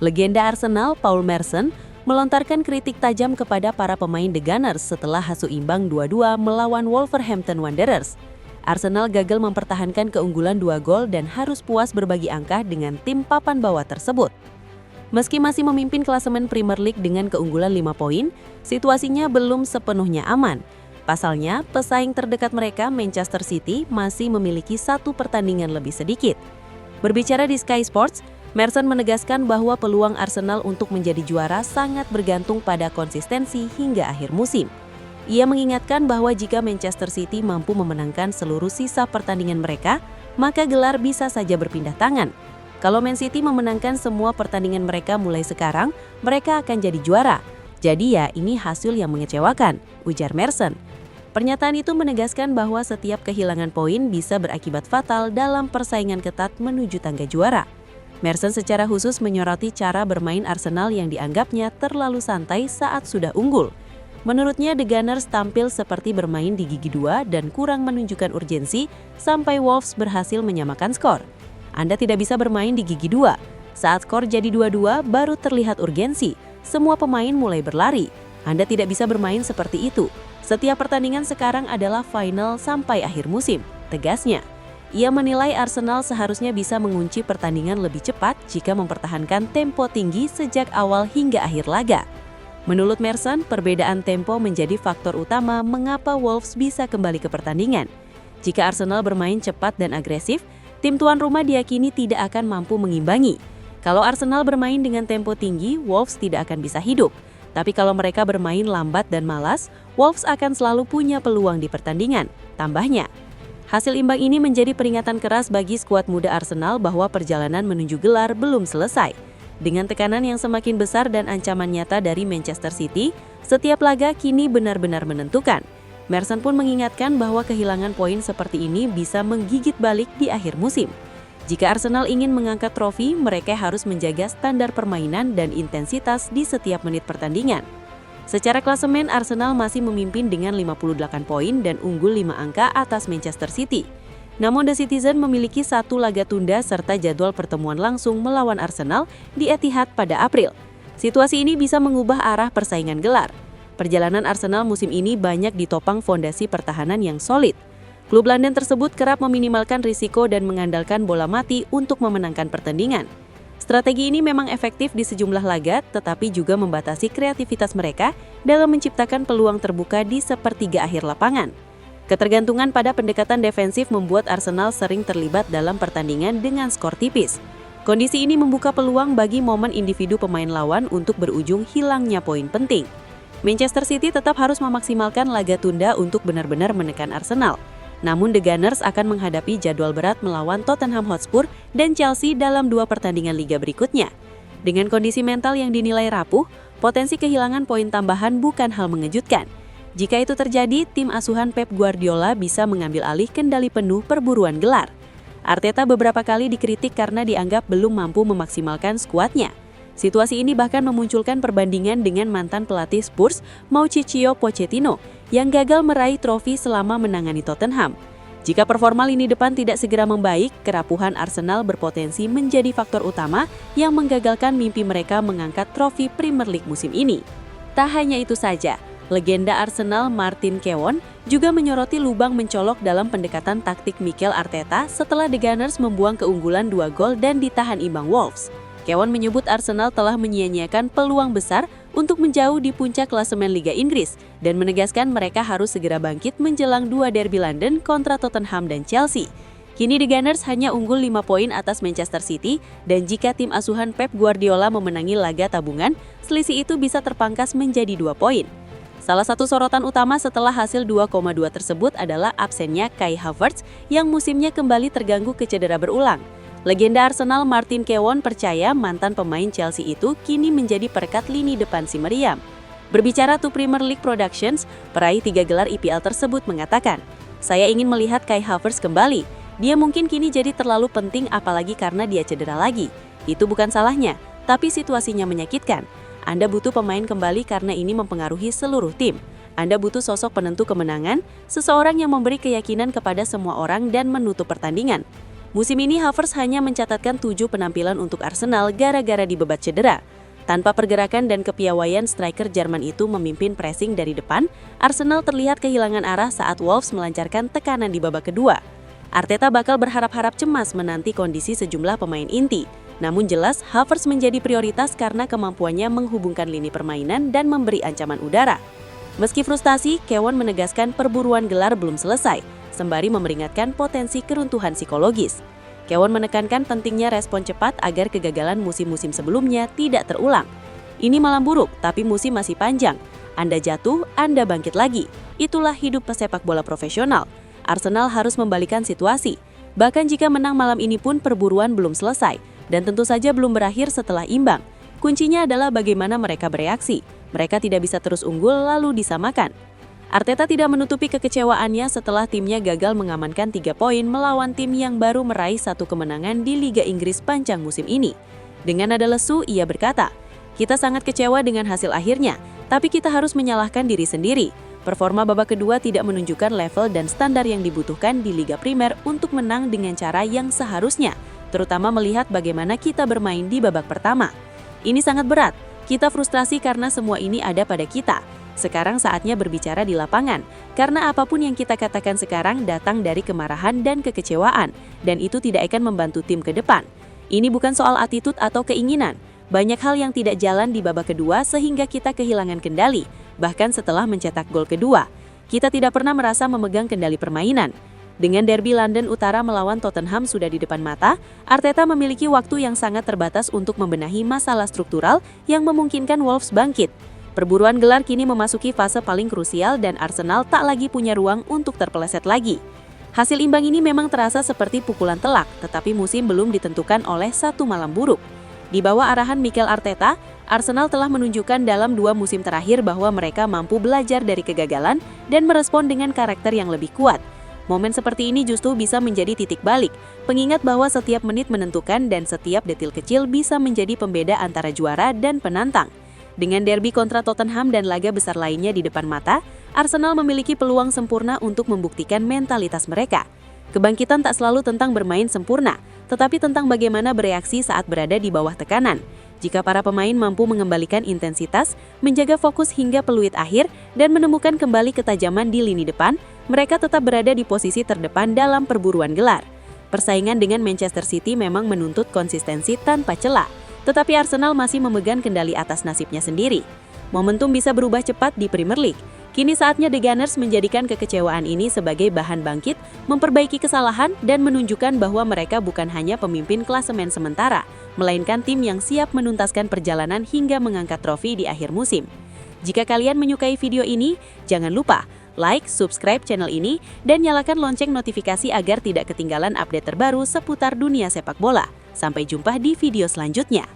Legenda Arsenal, Paul Merson, melontarkan kritik tajam kepada para pemain The Gunners setelah hasil imbang 2-2 melawan Wolverhampton Wanderers. Arsenal gagal mempertahankan keunggulan 2 gol dan harus puas berbagi angka dengan tim papan bawah tersebut. Meski masih memimpin klasemen Premier League dengan keunggulan 5 poin, situasinya belum sepenuhnya aman. Pasalnya, pesaing terdekat mereka, Manchester City, masih memiliki 1 pertandingan lebih sedikit. Berbicara di Sky Sports, Merson menegaskan bahwa peluang Arsenal untuk menjadi juara sangat bergantung pada konsistensi hingga akhir musim. Ia mengingatkan bahwa jika Manchester City mampu memenangkan seluruh sisa pertandingan mereka, maka gelar bisa saja berpindah tangan. Kalau Man City memenangkan semua pertandingan mereka mulai sekarang, mereka akan jadi juara. Jadi ya ini hasil yang mengecewakan, ujar Merson. Pernyataan itu menegaskan bahwa setiap kehilangan poin bisa berakibat fatal dalam persaingan ketat menuju tangga juara. Merson secara khusus menyoroti cara bermain Arsenal yang dianggapnya terlalu santai saat sudah unggul. Menurutnya, The Gunners tampil seperti bermain di gigi 2 dan kurang menunjukkan urgensi sampai Wolves berhasil menyamakan skor. Anda tidak bisa bermain di gigi 2. Saat skor jadi 2-2 baru terlihat urgensi. Semua pemain mulai berlari. Anda tidak bisa bermain seperti itu. Setiap pertandingan sekarang adalah final sampai akhir musim, tegasnya. Ia menilai Arsenal seharusnya bisa mengunci pertandingan lebih cepat jika mempertahankan tempo tinggi sejak awal hingga akhir laga. Menurut Merson, perbedaan tempo menjadi faktor utama mengapa Wolves bisa kembali ke pertandingan. Jika Arsenal bermain cepat dan agresif, tim tuan rumah diyakini tidak akan mampu mengimbangi. Kalau Arsenal bermain dengan tempo tinggi, Wolves tidak akan bisa hidup. Tapi kalau mereka bermain lambat dan malas, Wolves akan selalu punya peluang di pertandingan, tambahnya. Hasil imbang ini menjadi peringatan keras bagi skuad muda Arsenal bahwa perjalanan menuju gelar belum selesai. Dengan tekanan yang semakin besar dan ancaman nyata dari Manchester City, setiap laga kini benar-benar menentukan. Merson pun mengingatkan bahwa kehilangan poin seperti ini bisa menggigit balik di akhir musim. Jika Arsenal ingin mengangkat trofi, mereka harus menjaga standar permainan dan intensitas di setiap menit pertandingan. Secara klasemen, Arsenal masih memimpin dengan 58 poin dan unggul 5 angka atas Manchester City. Namun The Citizen memiliki 1 laga tunda serta jadwal pertemuan langsung melawan Arsenal di Etihad pada April. Situasi ini bisa mengubah arah persaingan gelar. Perjalanan Arsenal musim ini banyak ditopang fondasi pertahanan yang solid. Klub London tersebut kerap meminimalkan risiko dan mengandalkan bola mati untuk memenangkan pertandingan. Strategi ini memang efektif di sejumlah laga, tetapi juga membatasi kreativitas mereka dalam menciptakan peluang terbuka di sepertiga akhir lapangan. Ketergantungan pada pendekatan defensif membuat Arsenal sering terlibat dalam pertandingan dengan skor tipis. Kondisi ini membuka peluang bagi momen individu pemain lawan untuk berujung hilangnya poin penting. Manchester City tetap harus memaksimalkan laga tunda untuk benar-benar menekan Arsenal. Namun The Gunners akan menghadapi jadwal berat melawan Tottenham Hotspur dan Chelsea dalam 2 pertandingan liga berikutnya. Dengan kondisi mental yang dinilai rapuh, potensi kehilangan poin tambahan bukan hal mengejutkan. Jika itu terjadi, tim asuhan Pep Guardiola bisa mengambil alih kendali penuh perburuan gelar. Arteta beberapa kali dikritik karena dianggap belum mampu memaksimalkan skuadnya. Situasi ini bahkan memunculkan perbandingan dengan mantan pelatih Spurs, Mauricio Pochettino, yang gagal meraih trofi selama menangani Tottenham. Jika performa lini depan tidak segera membaik, kerapuhan Arsenal berpotensi menjadi faktor utama yang menggagalkan mimpi mereka mengangkat trofi Premier League musim ini. Tak hanya itu saja, legenda Arsenal Martin Keown juga menyoroti lubang mencolok dalam pendekatan taktik Mikel Arteta setelah The Gunners membuang keunggulan 2 gol dan ditahan imbang Wolves. Keown menyebut Arsenal telah menyia-nyiakan peluang besar untuk menjauh di puncak klasemen Liga Inggris dan menegaskan mereka harus segera bangkit menjelang 2 derby London kontra Tottenham dan Chelsea. Kini The Gunners hanya unggul 5 poin atas Manchester City dan jika tim asuhan Pep Guardiola memenangi laga tabungan, selisih itu bisa terpangkas menjadi 2 poin. Salah satu sorotan utama setelah hasil 2,2 tersebut adalah absennya Kai Havertz yang musimnya kembali terganggu kecedera berulang. Legenda Arsenal Martin Keown percaya mantan pemain Chelsea itu kini menjadi perekat lini depan si meriam. Berbicara to Premier League Productions, peraih 3 gelar IPL tersebut mengatakan, "Saya ingin melihat Kai Havertz kembali. Dia mungkin kini jadi terlalu penting apalagi karena dia cedera lagi. Itu bukan salahnya, tapi situasinya menyakitkan. Anda butuh pemain kembali karena ini mempengaruhi seluruh tim. Anda butuh sosok penentu kemenangan, seseorang yang memberi keyakinan kepada semua orang dan menutup pertandingan." Musim ini Havertz hanya mencatatkan 7 penampilan untuk Arsenal gara-gara dibebat cedera. Tanpa pergerakan dan kepiawaian striker Jerman itu memimpin pressing dari depan, Arsenal terlihat kehilangan arah saat Wolves melancarkan tekanan di babak kedua. Arteta bakal berharap-harap cemas menanti kondisi sejumlah pemain inti. Namun jelas Havertz menjadi prioritas karena kemampuannya menghubungkan lini permainan dan memberi ancaman udara. Meski frustasi, Kewan menegaskan perburuan gelar belum selesai, sembari memperingatkan potensi keruntuhan psikologis. Kewan menekankan pentingnya respon cepat agar kegagalan musim-musim sebelumnya tidak terulang. Ini malam buruk, tapi musim masih panjang. Anda jatuh, Anda bangkit lagi. Itulah hidup pesepak bola profesional. Arsenal harus membalikan situasi. Bahkan jika menang malam ini pun perburuan belum selesai, dan tentu saja belum berakhir setelah imbang. Kuncinya adalah bagaimana mereka bereaksi. Mereka tidak bisa terus unggul lalu disamakan. Arteta tidak menutupi kekecewaannya setelah timnya gagal mengamankan 3 poin melawan tim yang baru meraih 1 kemenangan di Liga Inggris panjang musim ini. Dengan nada lesu, ia berkata, "Kita sangat kecewa dengan hasil akhirnya, tapi kita harus menyalahkan diri sendiri. Performa babak kedua tidak menunjukkan level dan standar yang dibutuhkan di Liga Primer untuk menang dengan cara yang seharusnya, terutama melihat bagaimana kita bermain di babak pertama. Ini sangat berat, kita frustrasi karena semua ini ada pada kita. Sekarang saatnya berbicara di lapangan, karena apapun yang kita katakan sekarang datang dari kemarahan dan kekecewaan, dan itu tidak akan membantu tim ke depan. Ini bukan soal attitude atau keinginan. Banyak hal yang tidak jalan di babak kedua sehingga kita kehilangan kendali, bahkan setelah mencetak gol kedua. Kita tidak pernah merasa memegang kendali permainan. Dengan derby London Utara melawan Tottenham sudah di depan mata, Arteta memiliki waktu yang sangat terbatas untuk membenahi masalah struktural yang memungkinkan Wolves bangkit. Perburuan gelar kini memasuki fase paling krusial dan Arsenal tak lagi punya ruang untuk terpeleset lagi. Hasil imbang ini memang terasa seperti pukulan telak, tetapi musim belum ditentukan oleh satu malam buruk. Di bawah arahan Mikel Arteta, Arsenal telah menunjukkan dalam 2 musim terakhir bahwa mereka mampu belajar dari kegagalan dan merespon dengan karakter yang lebih kuat. Momen seperti ini justru bisa menjadi titik balik, pengingat bahwa setiap menit menentukan dan setiap detil kecil bisa menjadi pembeda antara juara dan penantang. Dengan derby kontra Tottenham dan laga besar lainnya di depan mata, Arsenal memiliki peluang sempurna untuk membuktikan mentalitas mereka. Kebangkitan tak selalu tentang bermain sempurna, tetapi tentang bagaimana bereaksi saat berada di bawah tekanan. Jika para pemain mampu mengembalikan intensitas, menjaga fokus hingga peluit akhir, dan menemukan kembali ketajaman di lini depan, mereka tetap berada di posisi terdepan dalam perburuan gelar. Persaingan dengan Manchester City memang menuntut konsistensi tanpa celah. Tetapi Arsenal masih memegang kendali atas nasibnya sendiri. Momentum bisa berubah cepat di Premier League. Kini saatnya The Gunners menjadikan kekecewaan ini sebagai bahan bangkit, memperbaiki kesalahan, dan menunjukkan bahwa mereka bukan hanya pemimpin klasemen sementara, melainkan tim yang siap menuntaskan perjalanan hingga mengangkat trofi di akhir musim. Jika kalian menyukai video ini, jangan lupa like, subscribe channel ini, dan nyalakan lonceng notifikasi agar tidak ketinggalan update terbaru seputar dunia sepak bola. Sampai jumpa di video selanjutnya.